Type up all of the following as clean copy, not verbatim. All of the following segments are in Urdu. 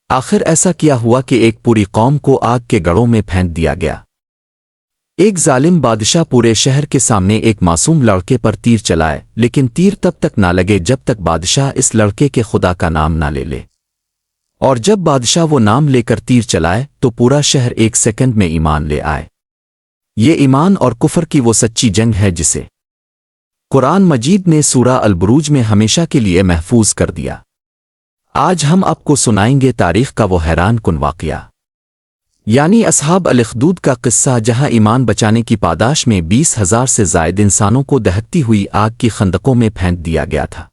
آخر ایسا کیا ہوا کہ ایک پوری قوم کو آگ کے گڑھوں میں پھینک دیا گیا۔ ایک ظالم بادشاہ پورے شہر کے سامنے ایک معصوم لڑکے پر تیر چلائے، لیکن تیر تب تک نہ لگے جب تک بادشاہ اس لڑکے کے خدا کا نام نہ لے لے، اور جب بادشاہ وہ نام لے کر تیر چلائے تو پورا شہر ایک سیکنڈ میں ایمان لے آئے۔ یہ ایمان اور کفر کی وہ سچی جنگ ہے جسے قرآن مجید نے سورہ البروج میں ہمیشہ کے لیے محفوظ کر دیا۔ آج ہم آپ کو سنائیں گے تاریخ کا وہ حیران کن واقعہ، یعنی اصحاب الاخدود کا قصہ، جہاں ایمان بچانے کی پاداش میں 20,000 سے زائد انسانوں کو دہکتی ہوئی آگ کی خندقوں میں پھینک دیا گیا تھا۔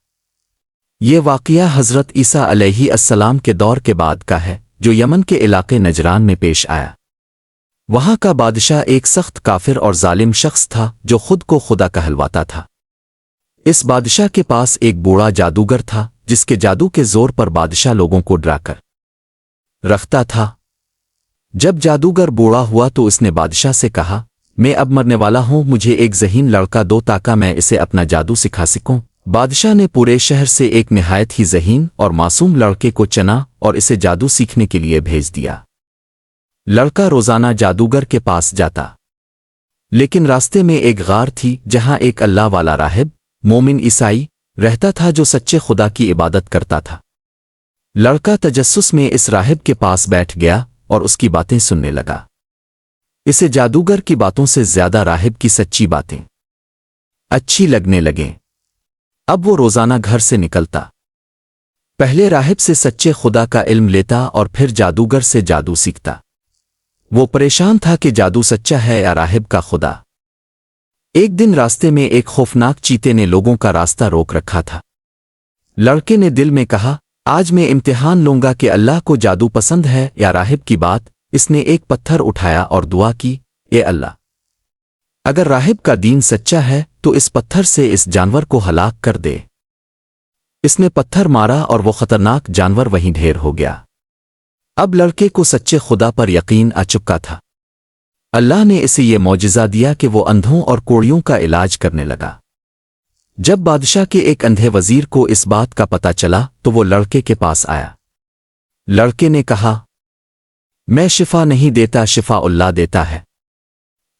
یہ واقعہ حضرت عیسیٰ علیہ السلام کے دور کے بعد کا ہے، جو یمن کے علاقے نجران میں پیش آیا۔ وہاں کا بادشاہ ایک سخت کافر اور ظالم شخص تھا جو خود کو خدا کہلواتا تھا۔ اس بادشاہ کے پاس ایک بوڑھا جادوگر تھا جس کے جادو کے زور پر بادشاہ لوگوں کو ڈرا کر رکھتا تھا۔ جب جادوگر بوڑھا ہوا تو اس نے بادشاہ سے کہا، میں اب مرنے والا ہوں، مجھے ایک ذہین لڑکا دو تاکہ میں اسے اپنا جادو سکھا سکوں۔ بادشاہ نے پورے شہر سے ایک نہایت ہی ذہین اور معصوم لڑکے کو چنا اور اسے جادو سیکھنے کے لیے بھیج دیا۔ لڑکا روزانہ جادوگر کے پاس جاتا، لیکن راستے میں ایک غار تھی جہاں ایک اللہ والا راہب، مومن عیسائی، رہتا تھا جو سچے خدا کی عبادت کرتا تھا۔ لڑکا تجسس میں اس راہب کے پاس بیٹھ گیا اور اس کی باتیں سننے لگا۔ اسے جادوگر کی باتوں سے زیادہ راہب کی سچی باتیں اچھی لگنے لگیں۔ اب وہ روزانہ گھر سے نکلتا، پہلے راہب سے سچے خدا کا علم لیتا اور پھر جادوگر سے جادو سیکھتا۔ وہ پریشان تھا کہ جادو سچا ہے یا راہب کا خدا۔ ایک دن راستے میں ایک خوفناک چیتے نے لوگوں کا راستہ روک رکھا تھا۔ لڑکے نے دل میں کہا، آج میں امتحان لوں گا کہ اللہ کو جادو پسند ہے یا راہب کی بات۔ اس نے ایک پتھر اٹھایا اور دعا کی، اے اللہ، اگر راہب کا دین سچا ہے تو اس پتھر سے اس جانور کو ہلاک کر دے۔ اس نے پتھر مارا اور وہ خطرناک جانور وہیں ڈھیر ہو گیا۔ اب لڑکے کو سچے خدا پر یقین آ چکا تھا۔ اللہ نے اسے یہ معجزہ دیا کہ وہ اندھوں اور کوڑیوں کا علاج کرنے لگا۔ جب بادشاہ کے ایک اندھے وزیر کو اس بات کا پتہ چلا تو وہ لڑکے کے پاس آیا۔ لڑکے نے کہا، میں شفا نہیں دیتا، شفا اللہ دیتا ہے،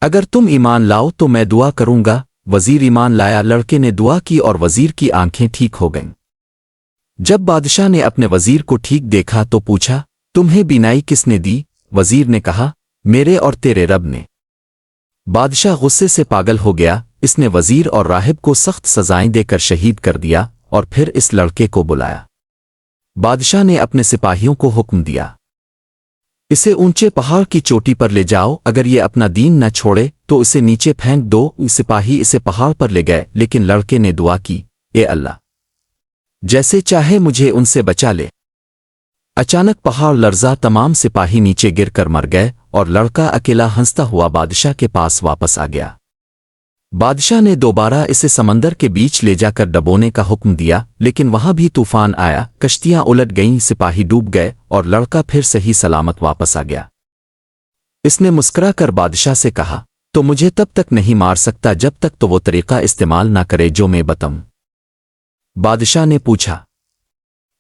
اگر تم ایمان لاؤ تو میں دعا کروں گا۔ وزیر ایمان لایا، لڑکے نے دعا کی اور وزیر کی آنکھیں ٹھیک ہو گئیں۔ جب بادشاہ نے اپنے وزیر کو ٹھیک دیکھا تو پوچھا، تمہیں بینائی کس نے دی؟ وزیر نے کہا، میرے اور تیرے رب نے۔ بادشاہ غصے سے پاگل ہو گیا، اس نے وزیر اور راہب کو سخت سزائیں دے کر شہید کر دیا اور پھر اس لڑکے کو بلایا۔ بادشاہ نے اپنے سپاہیوں کو حکم دیا، اسے اونچے پہاڑ کی چوٹی پر لے جاؤ، اگر یہ اپنا دین نہ چھوڑے تو اسے نیچے پھینک دو۔ سپاہی اسے پہاڑ پر لے گئے، لیکن لڑکے نے دعا کی، اے اللہ، جیسے چاہے مجھے ان سے بچا لے۔ اچانک پہاڑ لرزا، تمام سپاہی نیچے گر کر مر گئے اور لڑکا اکیلا ہنستا ہوا بادشاہ کے پاس واپس آ گیا۔ بادشاہ نے دوبارہ اسے سمندر کے بیچ لے جا کر ڈبونے کا حکم دیا، لیکن وہاں بھی طوفان آیا، کشتیاں الٹ گئیں، سپاہی ڈوب گئے اور لڑکا پھر صحیح سلامت واپس آ گیا۔ اس نے مسکرا کر بادشاہ سے کہا، تو مجھے تب تک نہیں مار سکتا جب تک تو وہ طریقہ استعمال نہ کرے جو میں بتاؤں۔ بادشاہ نے پوچھا،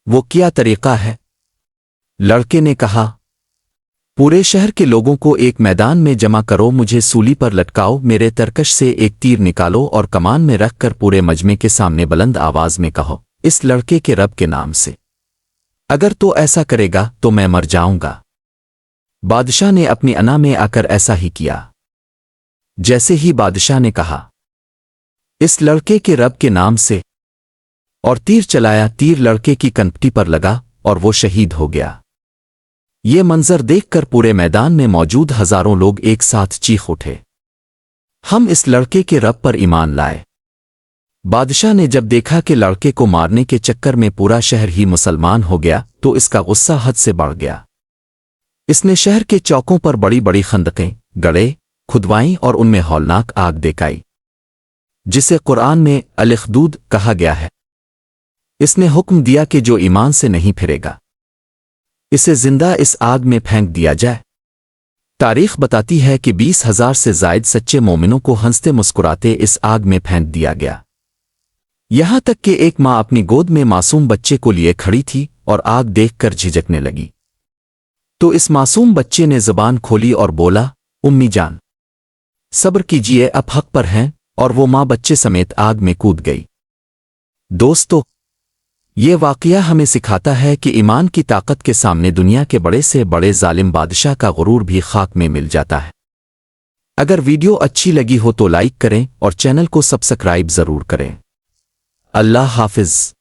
وہ کیا طریقہ ہے؟ لڑکے نے کہا، پورے شہر کے لوگوں کو ایک میدان میں جمع کرو، مجھے سولی پر لٹکاؤ، میرے ترکش سے ایک تیر نکالو اور کمان میں رکھ کر پورے مجمع کے سامنے بلند آواز میں کہو، اس لڑکے کے رب کے نام سے، اگر تو ایسا کرے گا تو میں مر جاؤں گا۔ بادشاہ نے اپنی انا میں آ کر ایسا ہی کیا۔ جیسے ہی بادشاہ نے کہا، اس لڑکے کے رب کے نام سے، اور تیر چلایا، تیر لڑکے کی کنپٹی پر لگا اور وہ شہید ہو گیا۔ یہ منظر دیکھ کر پورے میدان میں موجود ہزاروں لوگ ایک ساتھ چیخ اٹھے، ہم اس لڑکے کے رب پر ایمان لائے۔ بادشاہ نے جب دیکھا کہ لڑکے کو مارنے کے چکر میں پورا شہر ہی مسلمان ہو گیا تو اس کا غصہ حد سے بڑھ گیا۔ اس نے شہر کے چوکوں پر بڑی بڑی خندقیں گڑے کھدوائیں اور ان میں ہولناک آگ دیکھائی، جسے قرآن میں الاخدود کہا گیا ہے۔ اس نے حکم دیا کہ جو ایمان سے نہیں پھرے گا اسے زندہ اس آگ میں پھینک دیا جائے۔ تاریخ بتاتی ہے کہ 20,000 سے زائد سچے مومنوں کو ہنستے مسکراتے اس آگ میں پھینک دیا گیا، یہاں تک کہ ایک ماں اپنی گود میں معصوم بچے کو لیے کھڑی تھی اور آگ دیکھ کر جھجکنے لگی۔ تو اس معصوم بچے نے زبان کھولی اور بولا، امی جان، صبر کیجیے، اب حق پر ہیں، اور وہ ماں بچے سمیت آگ میں کود گئی۔ دوستو، یہ واقعہ ہمیں سکھاتا ہے کہ ایمان کی طاقت کے سامنے دنیا کے بڑے سے بڑے ظالم بادشاہ کا غرور بھی خاک میں مل جاتا ہے۔ اگر ویڈیو اچھی لگی ہو تو لائک کریں اور چینل کو سبسکرائب ضرور کریں۔ اللہ حافظ۔